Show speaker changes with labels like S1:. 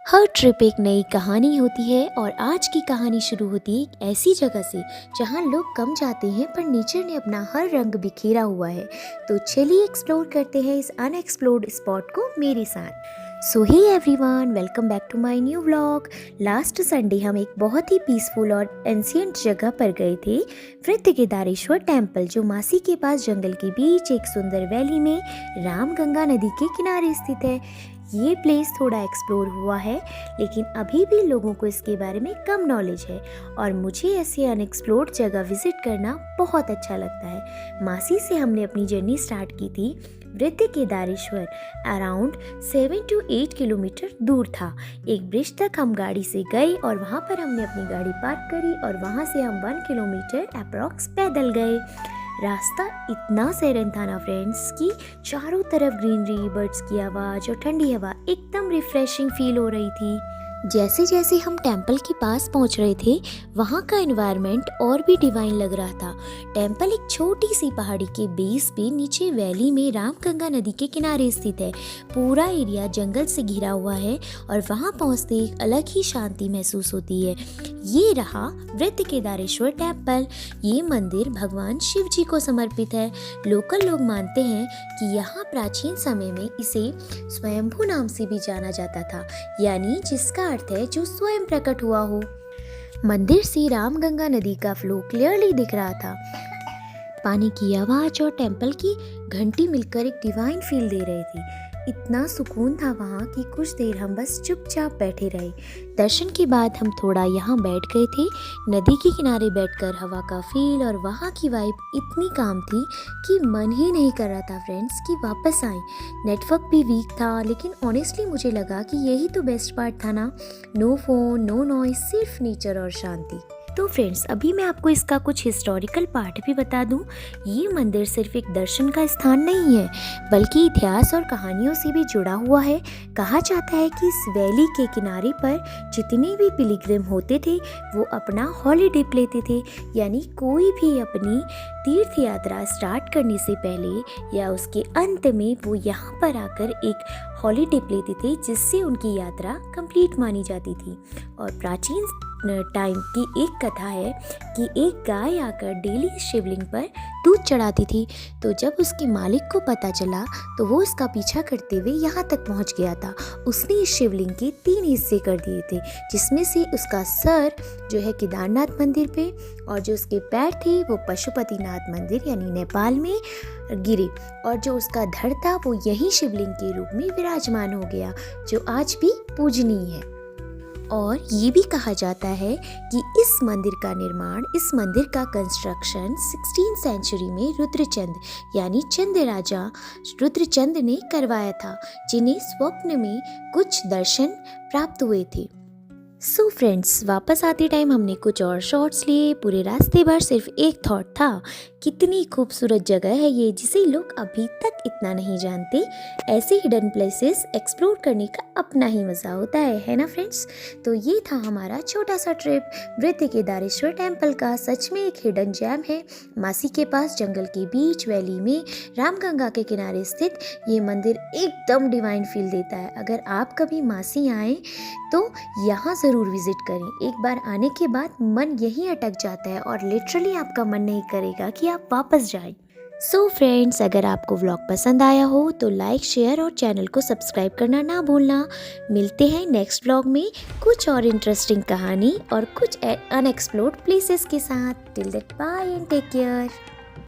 S1: हर trip एक नई कहानी होती है और आज की कहानी शुरू होती है एक ऐसी जगह से जहां लोग कम जाते हैं पर नेचर ने अपना हर रंग बिखेरा हुआ है। तो चलिए एक्सप्लोर करते हैं इस अनएक्सप्लोर्ड स्पॉट को मेरे साथ। So hey everyone, welcome back to my new vlog. Last Sunday हम एक बहुत ही पीसफुल और एंशिएंट जगह पर गए थे, वृत्त केदारेश्वर टेम्पल, जो मासी के पास जंगल के बीच एक सुंदर वैली में रामगंगा नदी के किनारे स्थित है। ये प्लेस थोड़ा एक्सप्लोर हुआ है लेकिन अभी भी लोगों को इसके बारे में कम नॉलेज है और मुझे ऐसे अनएक्सप्लोर्ड जगह विजिट करना बहुत अच्छा लगता है। मासी से हमने अपनी जर्नी स्टार्ट की थी। वृत्त केदारेश्वर अराउंड 7 to 8 किलोमीटर दूर था। एक ब्रिज तक हम गाड़ी से गए और वहाँ पर हमने अपनी गाड़ी पार्क करी और वहाँ से हम 1 किलोमीटर अप्रॉक्स पैदल गए। रास्ता इतना सेरन था ना फ्रेंड्स कि चारों तरफ ग्रीनरी, बर्ड्स की आवाज़ और ठंडी हवा एकदम रिफ्रेशिंग फील हो रही थी। जैसे जैसे हम टेंपल के पास पहुंच रहे थे वहाँ का एनवायरनमेंट और भी डिवाइन लग रहा था। टेंपल एक छोटी सी पहाड़ी के बेस पे नीचे वैली में रामगंगा नदी के किनारे स्थित है। पूरा एरिया जंगल से घिरा हुआ है और वहाँ पहुँचते एक अलग ही शांति महसूस होती है। ये रहा वृत्त केदारेश्वर टेंपल। ये मंदिर भगवान शिव जी को समर्पित है। लोकल लोग मानते हैं कि यहाँ प्राचीन समय में इसे स्वयंभू नाम से भी जाना जाता था, यानी जिसका अर्थ है जो स्वयं प्रकट हुआ हो। मंदिर से रामगंगा नदी का फ्लो क्लियरली दिख रहा था। पानी की आवाज और टेंपल की घंटी मिलकर एक डिवाइन फील दे रहे थे। इतना सुकून था वहाँ कि कुछ देर हम बस चुपचाप बैठे रहे। दर्शन के बाद हम थोड़ा यहाँ बैठ गए थे। नदी के किनारे बैठकर हवा का फील और वहाँ की वाइब इतनी काम थी कि मन ही नहीं कर रहा था फ्रेंड्स कि वापस आए। नेटवर्क भी वीक था लेकिन ऑनेस्टली मुझे लगा कि यही तो बेस्ट पार्ट था ना। नो फोन, नो नॉइस, सिर्फ नेचर और शांति। तो फ्रेंड्स, अभी मैं आपको इसका कुछ हिस्टोरिकल पार्ट भी बता दूं। ये मंदिर सिर्फ एक दर्शन का स्थान नहीं है बल्कि इतिहास और कहानियों से भी जुड़ा हुआ है। कहा जाता है कि इस वैली के किनारे पर जितने भी पिलग्रिम होते थे वो अपना हॉलीडे लेते थे, यानी कोई भी अपनी तीर्थ यात्रा स्टार्ट करने से पहले या उसके अंत में वो यहाँ पर आकर एक हॉलीडे लेते थे, जिससे उनकी यात्रा कंप्लीट मानी जाती थी। और प्राचीन टाइम की एक कथा है कि एक गाय आकर डेली शिवलिंग पर दूध चढ़ाती थी। तो जब उसके मालिक को पता चला तो वो उसका पीछा करते हुए यहाँ तक पहुँच गया था। उसने इस शिवलिंग के 3 हिस्से कर दिए थे, जिसमें से उसका सर जो है केदारनाथ मंदिर पे और जो उसके पैर थे वो पशुपतिनाथ मंदिर यानी नेपाल में गिरे, और जो उसका धड़ था वो यही शिवलिंग के रूप में विराजमान हो गया, जो आज भी पूजनीय है। और ये भी कहा जाता है कि इस मंदिर का कंस्ट्रक्शन 16th सेंचुरी में रुद्रचंद यानी चंद राजा रुद्रचंद ने करवाया था, जिन्हें स्वप्न में कुछ दर्शन प्राप्त हुए थे। सो फ्रेंड्स, वापस आते टाइम हमने कुछ और शॉट्स लिए। पूरे रास्ते भर सिर्फ एक थॉट था, कितनी खूबसूरत जगह है ये, जिसे लोग अभी तक इतना नहीं जानते। ऐसे हिडन प्लेसेस एक्सप्लोर करने का अपना ही मज़ा होता है ना फ्रेंड्स। तो ये था हमारा छोटा सा ट्रिप वृत्त केदारेश्वर टेम्पल का। सच में एक हिडन जैम है। मासी के पास जंगल के बीच वैली में रामगंगा के किनारे स्थित ये मंदिर एकदम डिवाइन फील देता है। अगर आप कभी मासी आएँ तो यहाँ ज़रूर विजिट करें। एक बार आने के बाद मन यहीं अटक जाता है और लिटरली आपका मन नहीं करेगा कि आप वापस जाएं। सो फ्रेंड्स, अगर आपको व्लॉग पसंद आया हो तो लाइक, शेयर और चैनल को सब्सक्राइब करना ना भूलना। मिलते हैं नेक्स्ट व्लॉग में कुछ और इंटरेस्टिंग कहानी और कुछ अनएक्सप्लोर्ड प्लेसेस के साथ। Till that, bye and take care.